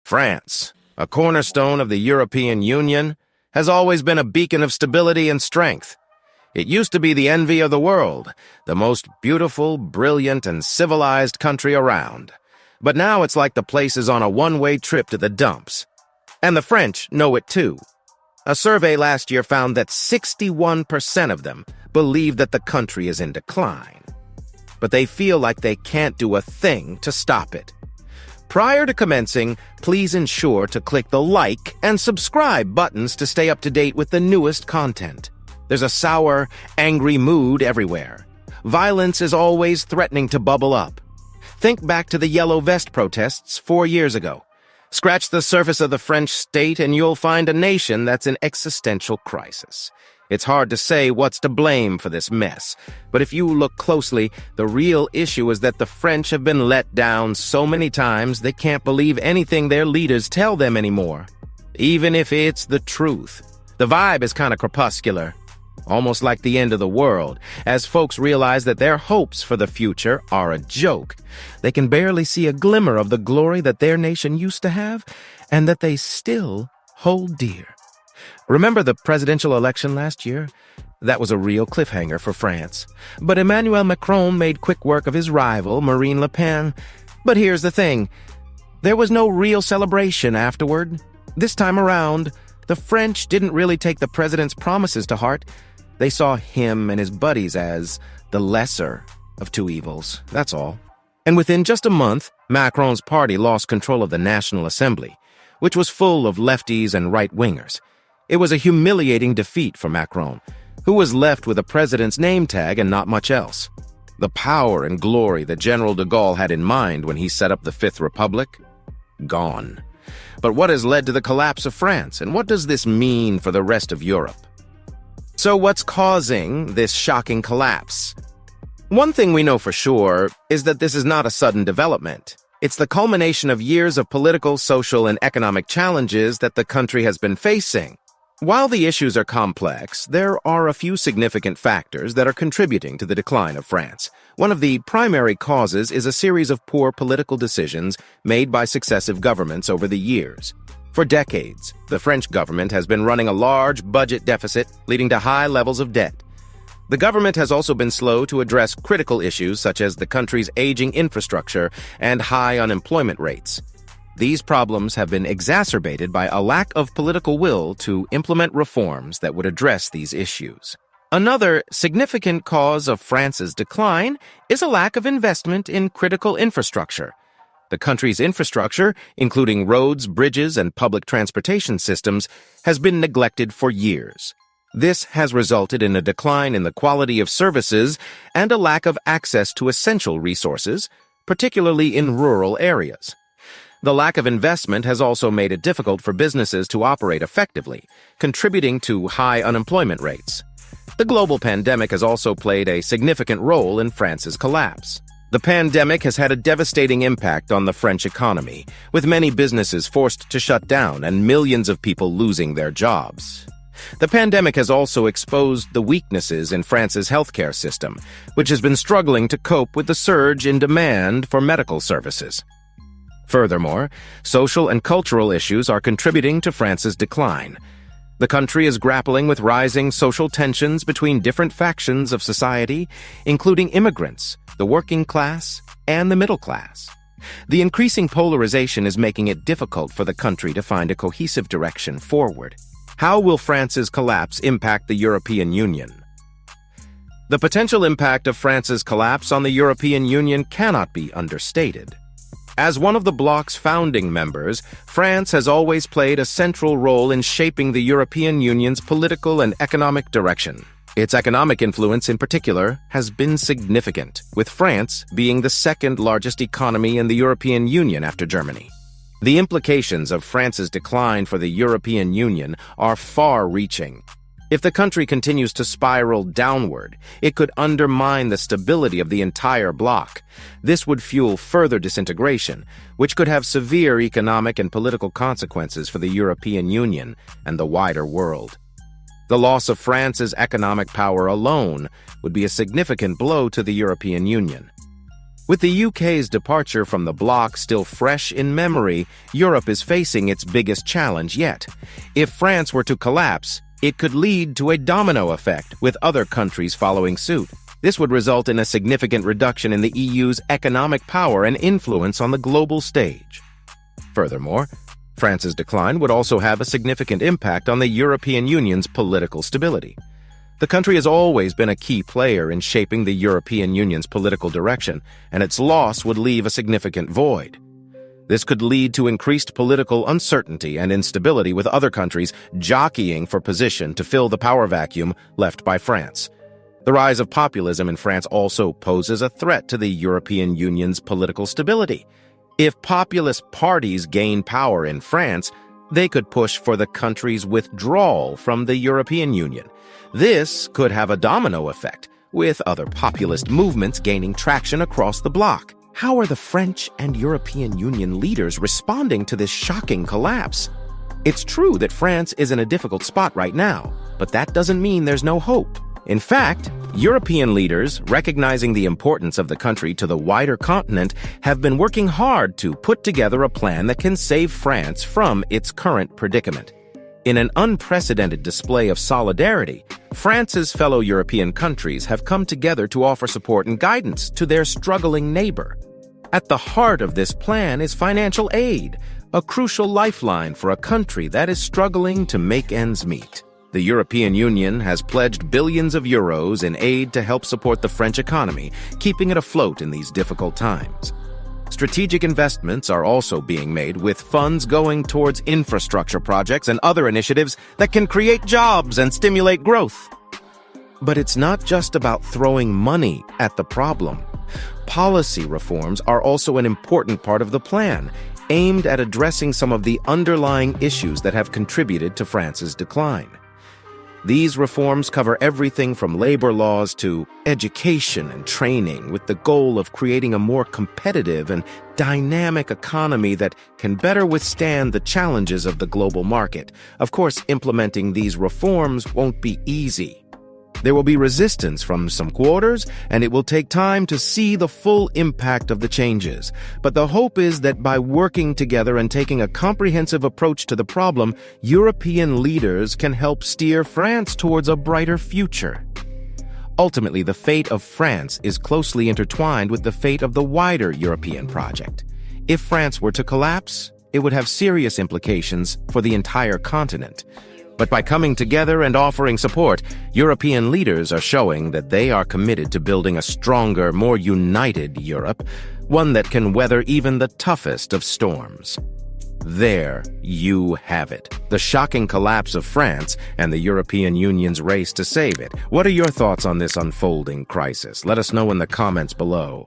France, a cornerstone of the European Union, has always been a beacon of stability and strength. It used to be the envy of the world, the most beautiful, brilliant, and civilized country around. But now it's like the place is on a one-way trip to the dumps. And the French know it too. A survey last year found that 61% of them believe that the country is in decline. But they feel like they can't do a thing to stop it. Prior to commencing, please ensure to click the like and subscribe buttons to stay up to date with the newest content. There's a sour, angry mood everywhere. Violence is always threatening to bubble up. Think back to the Yellow Vest protests 4 years ago. Scratch the surface of the French state and you'll find a nation that's in existential crisis. It's hard to say what's to blame for this mess, but if you look closely, the real issue is that the French have been let down so many times they can't believe anything their leaders tell them anymore, even if it's the truth. The vibe is kind of crepuscular, almost like the end of the world, as folks realize that their hopes for the future are a joke. They can barely see a glimmer of the glory that their nation used to have, and that they still hold dear. Remember the presidential election last year? That was a real cliffhanger for France. But Emmanuel Macron made quick work of his rival, Marine Le Pen. But here's the thing. There was no real celebration afterward. This time around, the French didn't really take the president's promises to heart. They saw him and his buddies as the lesser of two evils, that's all. And within just a month, Macron's party lost control of the National Assembly, which was full of lefties and right-wingers. It was a humiliating defeat for Macron, who was left with a president's name tag and not much else. The power and glory that General de Gaulle had in mind when he set up the Fifth Republic? Gone. But what has led to the collapse of France, and what does this mean for the rest of Europe? So what's causing this shocking collapse? One thing we know for sure is that this is not a sudden development. It's the culmination of years of political, social, and economic challenges that the country has been facing. While the issues are complex, there are a few significant factors that are contributing to the decline of France. One of the primary causes is a series of poor political decisions made by successive governments over the years. For decades, the French government has been running a large budget deficit, leading to high levels of debt. The government has also been slow to address critical issues such as the country's aging infrastructure and high unemployment rates. These problems have been exacerbated by a lack of political will to implement reforms that would address these issues. Another significant cause of France's decline is a lack of investment in critical infrastructure. The country's infrastructure, including roads, bridges, and public transportation systems, has been neglected for years. This has resulted in a decline in the quality of services and a lack of access to essential resources, particularly in rural areas. The lack of investment has also made it difficult for businesses to operate effectively, contributing to high unemployment rates. The global pandemic has also played a significant role in France's collapse. The pandemic has had a devastating impact on the French economy, with many businesses forced to shut down and millions of people losing their jobs. The pandemic has also exposed the weaknesses in France's healthcare system, which has been struggling to cope with the surge in demand for medical services. Furthermore, social and cultural issues are contributing to France's decline. The country is grappling with rising social tensions between different factions of society, including immigrants, the working class, and the middle class. The increasing polarization is making it difficult for the country to find a cohesive direction forward. How will France's collapse impact the European Union? The potential impact of France's collapse on the European Union cannot be understated. As one of the bloc's founding members, France has always played a central role in shaping the European Union's political and economic direction. Its economic influence, in particular, has been significant, with France being the second largest economy in the European Union after Germany. The implications of France's decline for the European Union are far-reaching. If the country continues to spiral downward, it could undermine the stability of the entire bloc. This would fuel further disintegration, which could have severe economic and political consequences for the European Union and the wider world. The loss of France's economic power alone would be a significant blow to the European Union. With the UK's departure from the bloc still fresh in memory, Europe is facing its biggest challenge yet. If France were to collapse, it could lead to a domino effect, with other countries following suit. This would result in a significant reduction in the EU's economic power and influence on the global stage. Furthermore, France's decline would also have a significant impact on the European Union's political stability. The country has always been a key player in shaping the European Union's political direction, and its loss would leave a significant void. This could lead to increased political uncertainty and instability, with other countries jockeying for position to fill the power vacuum left by France. The rise of populism in France also poses a threat to the European Union's political stability. If populist parties gain power in France, they could push for the country's withdrawal from the European Union. This could have a domino effect, with other populist movements gaining traction across the bloc. How are the French and European Union leaders responding to this shocking collapse? It's true that France is in a difficult spot right now, but that doesn't mean there's no hope. In fact, European leaders, recognizing the importance of the country to the wider continent, have been working hard to put together a plan that can save France from its current predicament. In an unprecedented display of solidarity, France's fellow European countries have come together to offer support and guidance to their struggling neighbor. At the heart of this plan is financial aid, a crucial lifeline for a country that is struggling to make ends meet. The European Union has pledged billions of euros in aid to help support the French economy, keeping it afloat in these difficult times. Strategic investments are also being made, with funds going towards infrastructure projects and other initiatives that can create jobs and stimulate growth. But it's not just about throwing money at the problem. Policy reforms are also an important part of the plan, aimed at addressing some of the underlying issues that have contributed to France's decline. These reforms cover everything from labor laws to education and training, with the goal of creating a more competitive and dynamic economy that can better withstand the challenges of the global market. Of course, implementing these reforms won't be easy. There will be resistance from some quarters, and it will take time to see the full impact of the changes. But the hope is that by working together and taking a comprehensive approach to the problem, European leaders can help steer France towards a brighter future. Ultimately, the fate of France is closely intertwined with the fate of the wider European project. If France were to collapse, it would have serious implications for the entire continent. But by coming together and offering support, European leaders are showing that they are committed to building a stronger, more united Europe, one that can weather even the toughest of storms. There you have it, the shocking collapse of France and the European Union's race to save it. What are your thoughts on this unfolding crisis? Let us know in the comments below.